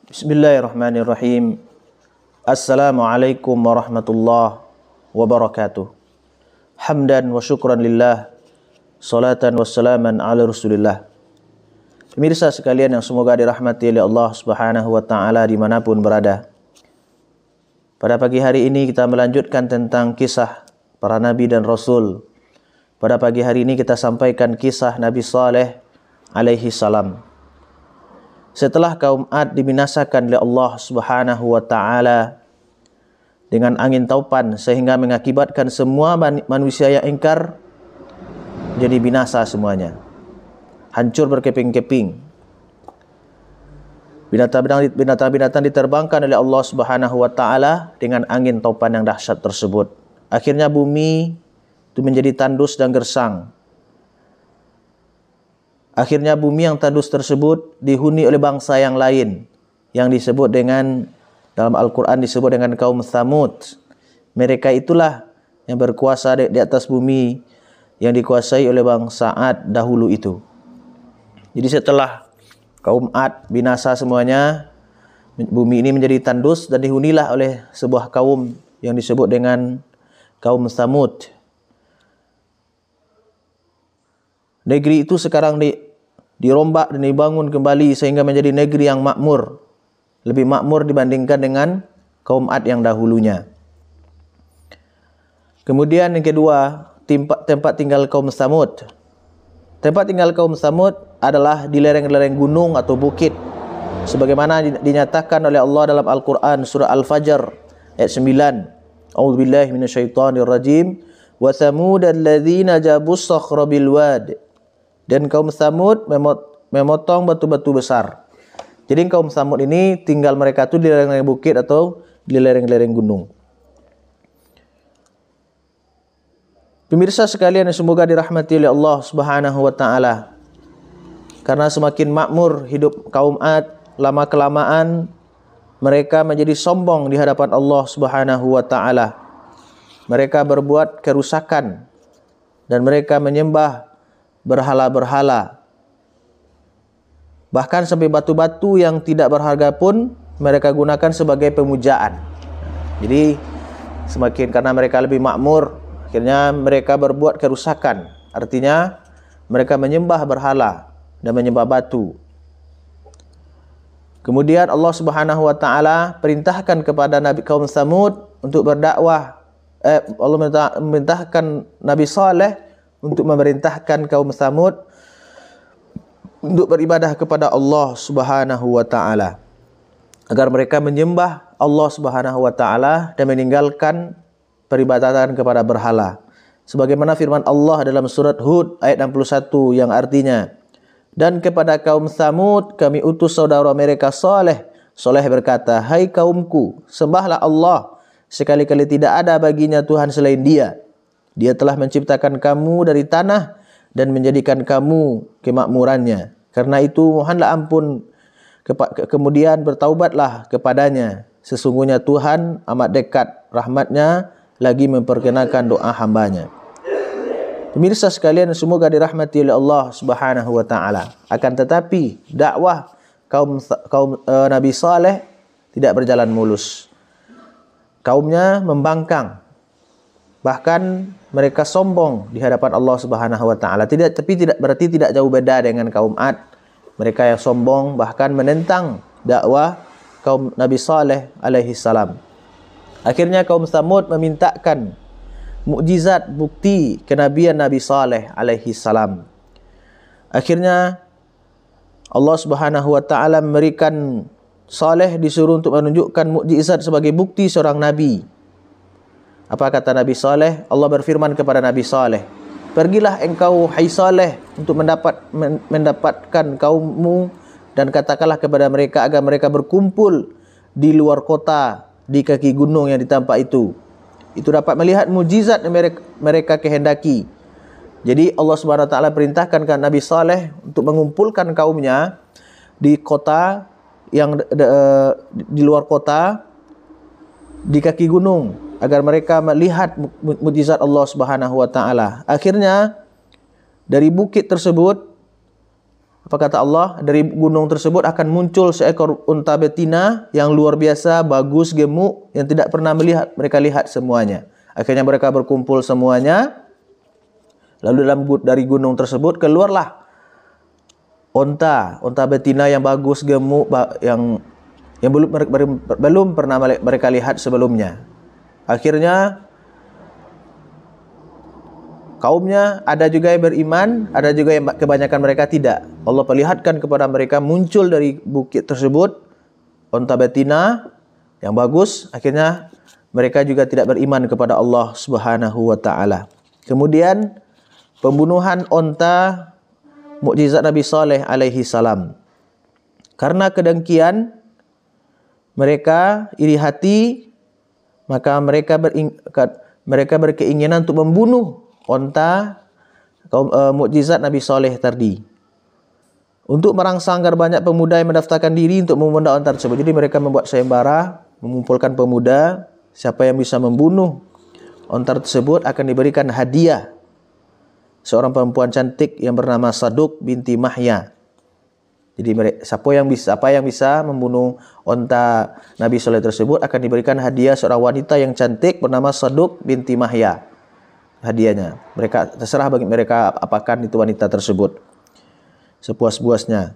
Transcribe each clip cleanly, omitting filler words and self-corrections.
Bismillahirrahmanirrahim. Assalamualaikum warahmatullahi wabarakatuh. Hamdan wa syukran lillah, salatan wassalaman ala rasulillah. Pemirsa sekalian yang semoga dirahmati oleh Allah Subhanahu wa taala dimanapun berada. Pada pagi hari ini kita melanjutkan tentang kisah para nabi dan rasul. Pada pagi hari ini kita sampaikan kisah Nabi Saleh alaihi salam. Setelah kaum Ad dibinasakan oleh Allah Subhanahu wa taala dengan angin taupan sehingga mengakibatkan semua manusia yang ingkar jadi binasa semuanya. Hancur berkeping-keping. Binatang-binatang diterbangkan oleh Allah Subhanahu wa taala dengan angin taupan yang dahsyat tersebut. Akhirnya bumi itu menjadi tandus dan gersang. Akhirnya bumi yang tandus tersebut dihuni oleh bangsa yang lain yang disebut dengan, dalam Al-Quran disebut dengan kaum Thamud. Mereka itulah yang berkuasa di atas bumi yang dikuasai oleh bangsa Ad dahulu itu. Jadi setelah kaum Ad binasa semuanya, bumi ini menjadi tandus dan dihunilah oleh sebuah kaum yang disebut dengan kaum Thamud. Negeri itu sekarang dirombak dan dibangun kembali sehingga menjadi negeri yang makmur. Lebih makmur dibandingkan dengan kaum Ad yang dahulunya. Kemudian yang kedua, tempat tinggal kaum Tsamud. Tempat tinggal kaum Tsamud adalah di lereng-lereng gunung atau bukit. Sebagaimana dinyatakan oleh Allah dalam Al-Quran surah Al-Fajr ayat 9. A'udzubillahi minasyaitonirrajim. Wa thamud alladzina jabus sakhra bil wad. Dan kaum Tsamud memotong batu-batu besar. Jadi kaum Tsamud ini tinggal mereka itu di lereng-lereng bukit atau di lereng-lereng gunung. Pemirsa sekalian yang semoga dirahmati oleh Allah Subhanahu wa taala. Karena semakin makmur hidup kaum Ad, lama-kelamaan mereka menjadi sombong di hadapan Allah Subhanahu wa taala. Mereka berbuat kerusakan dan mereka menyembah berhala-berhala. Bahkan sampai batu-batu yang tidak berharga pun mereka gunakan sebagai pemujaan. Jadi semakin karena mereka lebih makmur, akhirnya mereka berbuat kerusakan. Artinya mereka menyembah berhala dan menyembah batu. Kemudian Allah Subhanahu wa taala perintahkan kepada Nabi kaum Tsamud untuk berdakwah. Allah memerintahkan Nabi Saleh untuk memerintahkan kaum Tsamud untuk beribadah kepada Allah Subhanahu wa taala agar mereka menyembah Allah Subhanahu wa taala dan meninggalkan peribadatan kepada berhala. Sebagaimana firman Allah dalam surat Hud ayat 61 yang artinya, dan kepada kaum Tsamud kami utus saudara mereka Saleh. Saleh berkata, hai kaumku, sembahlah Allah, sekali-kali tidak ada baginya Tuhan selain Dia. Dia telah menciptakan kamu dari tanah dan menjadikan kamu kemakmurannya. Karena itu mohonlah ampun, kemudian bertaubatlah kepadanya. Sesungguhnya Tuhan amat dekat rahmatnya, lagi memperkenalkan doa hambanya. Pemirsa sekalian semoga dirahmati oleh Allah Subhanahu wa taala. Akan tetapi dakwah kaum Nabi Saleh tidak berjalan mulus. Kaumnya membangkang. Bahkan mereka sombong di hadapan Allah Subhanahu wa taala. Tapi berarti tidak jauh beda dengan kaum Ad. Mereka yang sombong bahkan menentang dakwah kaum Nabi Saleh alaihi salam. Akhirnya kaum Tsamud memintakan mukjizat bukti kenabian Nabi Saleh alaihi salam. Akhirnya Allah Subhanahu wa taala memberikan Saleh disuruh untuk menunjukkan mukjizat sebagai bukti seorang nabi. Apa kata Nabi Saleh? Allah berfirman kepada Nabi Saleh, pergilah engkau hai Saleh untuk mendapatkan kaummu dan katakanlah kepada mereka agar mereka berkumpul di luar kota di kaki gunung yang ditampak itu. Itu dapat melihat mujizat yang mereka kehendaki. Jadi Allah Subhanahu wa taala perintahkan kepada Nabi Saleh untuk mengumpulkan kaumnya di kota yang di luar kota di kaki gunung agar mereka melihat mukjizat Allah Subhanahu wa taala. Akhirnya dari bukit tersebut Apa kata Allah? Dari gunung tersebut akan muncul seekor unta betina yang luar biasa, bagus, gemuk, yang tidak pernah mereka lihat semuanya. Akhirnya mereka berkumpul semuanya. Lalu dari gunung tersebut keluarlah unta betina yang bagus, gemuk, yang belum pernah mereka lihat sebelumnya. Akhirnya kaumnya ada juga yang beriman, ada juga yang kebanyakan mereka tidak. Allah perlihatkan kepada mereka muncul dari bukit tersebut unta betina yang bagus. Akhirnya mereka juga tidak beriman kepada Allah Subhanahu wa taala. Kemudian pembunuhan unta, mukjizat Nabi Saleh alaihi salam. Karena kedengkian mereka, iri hati, maka mereka berkeinginan untuk membunuh unta mukjizat Nabi Saleh tadi. Untuk merangsang agar banyak pemuda yang mendaftarkan diri untuk membunuh unta tersebut. Jadi mereka membuat sayembara, mengumpulkan pemuda. Siapa yang bisa membunuh unta tersebut akan diberikan hadiah seorang perempuan cantik yang bernama Saduk binti Mahya. Jadi siapa yang bisa membunuh unta Nabi Saleh tersebut akan diberikan hadiah seorang wanita yang cantik bernama Saduk binti Mahya. Hadiahnya, terserah bagi mereka apakan itu wanita tersebut, sepuas-puasnya.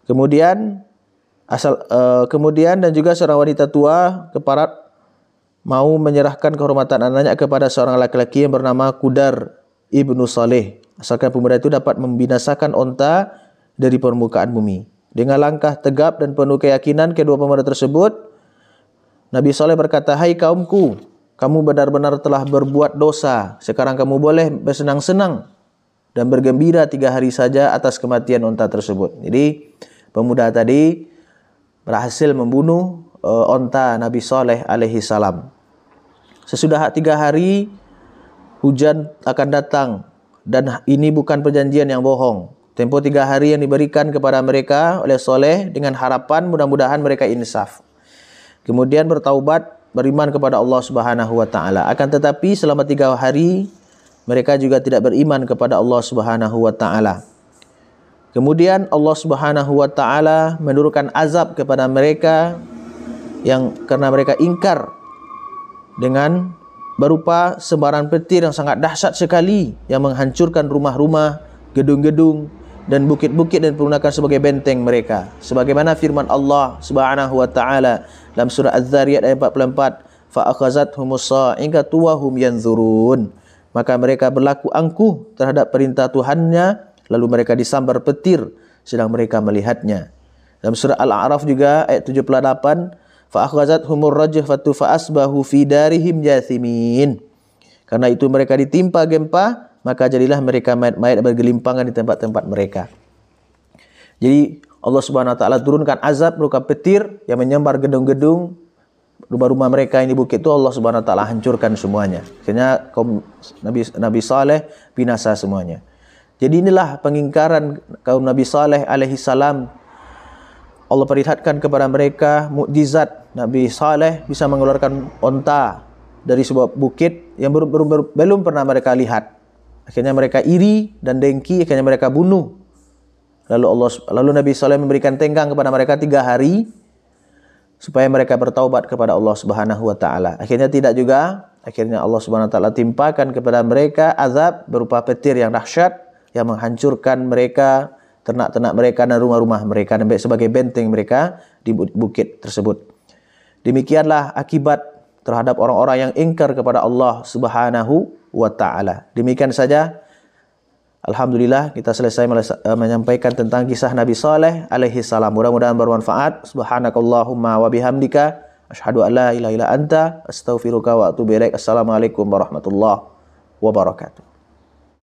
Kemudian dan juga seorang wanita tua keparat mau menyerahkan kehormatan anaknya kepada seorang laki-laki yang bernama Qudar ibnu Saleh, asalkan pemuda itu dapat membinasakan unta dari permukaan bumi. Dengan langkah tegap dan penuh keyakinan kedua pemuda tersebut, Nabi Saleh berkata, "Hai kaumku, kamu benar-benar telah berbuat dosa. Sekarang kamu boleh bersenang-senang dan bergembira 3 hari saja atas kematian unta tersebut." Jadi pemuda tadi berhasil membunuh unta Nabi Saleh alaihi salam. Sesudah 3 hari hujan akan datang, dan ini bukan perjanjian yang bohong. Tempoh 3 hari yang diberikan kepada mereka oleh Saleh dengan harapan mudah-mudahan mereka insaf. Kemudian bertaubat, beriman kepada Allah Subhanahu wa taala. Akan tetapi selama 3 hari mereka juga tidak beriman kepada Allah Subhanahu wa taala. Kemudian Allah Subhanahu wa taala menurunkan azab kepada mereka yang karena mereka ingkar dengan berupa sebaran petir yang sangat dahsyat sekali yang menghancurkan rumah-rumah, gedung-gedung dan bukit-bukit dan digunakan sebagai benteng mereka. Sebagaimana firman Allah Subhanahu wa taala dalam surah Az-Zariyat ayat 44, fa akhazathumus sa'iqatu wa hum yanzurun. Maka mereka berlaku angkuh terhadap perintah Tuhannya, lalu mereka disambar petir sedang mereka melihatnya. Dalam surah Al-A'raf juga ayat 78, fa akhazathumur rajfatu fa asbahu fi darihim jathimin. Karena itu mereka ditimpa gempa, maka jadilah mereka mayat-mayat bergelimpangan di tempat-tempat mereka. Jadi Allah Subhanahu wa taala turunkan azab berupa petir yang menyambar gedung-gedung, rumah-rumah mereka ini bukit itu Allah Subhanahu wa taala hancurkan semuanya. Akhirnya kaum Nabi Saleh binasa semuanya. Jadi inilah pengingkaran kaum Nabi Saleh alaihi salam. Allah perlihatkan kepada mereka mukjizat Nabi Saleh bisa mengeluarkan unta dari sebuah bukit yang belum pernah mereka lihat. Akhirnya mereka iri dan dengki, akhirnya mereka bunuh. Lalu Nabi Saleh memberikan tenggang kepada mereka 3 hari supaya mereka bertaubat kepada Allah Subhanahu wa taala. Akhirnya tidak juga. Akhirnya Allah Subhanahu wa taala timpakan kepada mereka azab berupa petir yang dahsyat yang menghancurkan mereka, ternak-ternak mereka dan rumah-rumah mereka dan sebagai benteng mereka di bukit tersebut. Demikianlah akibat terhadap orang-orang yang ingkar kepada Allah Subhanahu wa taala. Demikian saja. Alhamdulillah kita selesai menyampaikan tentang kisah Nabi Saleh alaihi salam. Mudah-mudahan bermanfaat. Subhanakallahumma wa bihamdika asyhadu an la ilaha illa anta astaghfiruka wa atubu ilaik. Assalamualaikum warahmatullahi wabarakatuh.